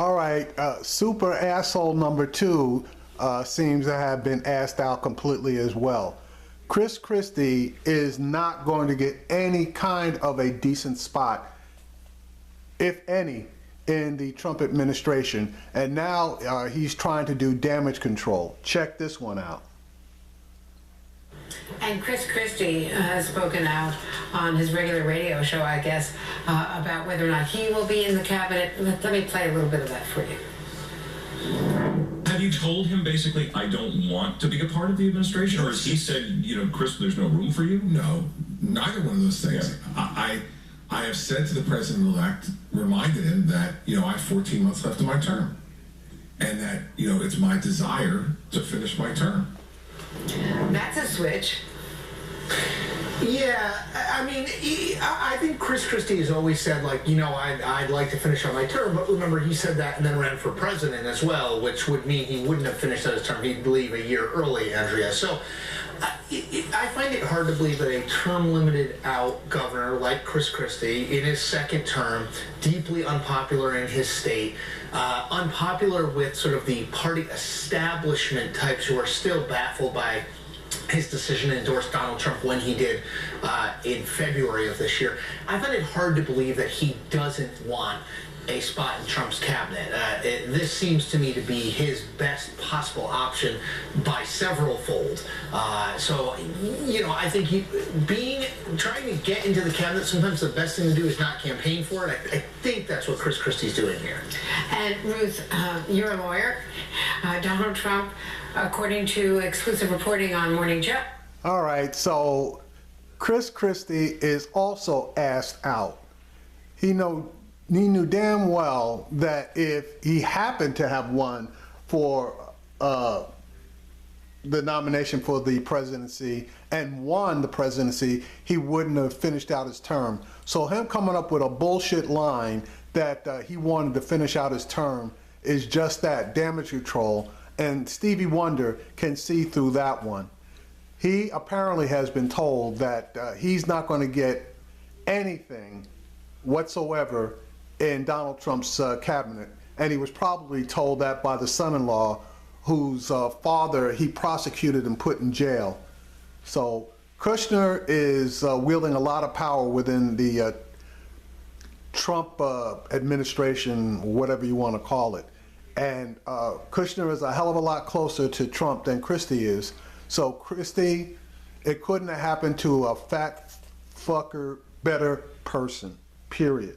All right, super asshole number two seems to have been asked out completely as well. Christie is not going to get any kind of a decent spot, if any, in the Trump administration. And now he's trying to do damage control. Check this one out. And Christie has spoken out on his regular radio show, I guess, about whether or not he will be in the cabinet. Let me play a little bit of that for you. Have you told him basically, I don't want to be a part of the administration? Or has he said, Chris, there's no room for you? No, neither one of those things. Yeah. I have said to the president-elect, reminded him that, I have 14 months left of my term. And that, it's my desire to finish my term. That's a switch. Yeah, I think Christie has always said, I'd like to finish on my term, but remember, he said that and then ran for president as well, which would mean he wouldn't have finished out his term. He'd leave a year early, Andrea. So I find it hard to believe that a term-limited out governor like Christie, in his second term, deeply unpopular in his state, unpopular with sort of the party establishment types who are still baffled by his decision to endorse Donald Trump when he did in February of this year. I find it hard to believe that he doesn't want a spot in Trump's cabinet. This seems to me to be his best possible option by several fold. So, I think trying to get into the cabinet, sometimes the best thing to do is not campaign for it. I think that's what Christie's doing here. And Ruth, you're a lawyer. Donald Trump, according to exclusive reporting on Morning Joe. All right, so Christie is also asked out. He knew damn well that if he happened to have won for the nomination for the presidency and won the presidency, he wouldn't have finished out his term. So him coming up with a bullshit line that he wanted to finish out his term is just that, damage control. And Stevie Wonder can see through that one. He apparently has been told that he's not going to get anything whatsoever in Donald Trump's cabinet. And he was probably told that by the son-in-law whose father he prosecuted and put in jail. So Kushner is wielding a lot of power within the Trump administration, whatever you want to call it. And Kushner is a hell of a lot closer to Trump than Christie is. So Christie, it couldn't have happened to a fat fucker better person, period.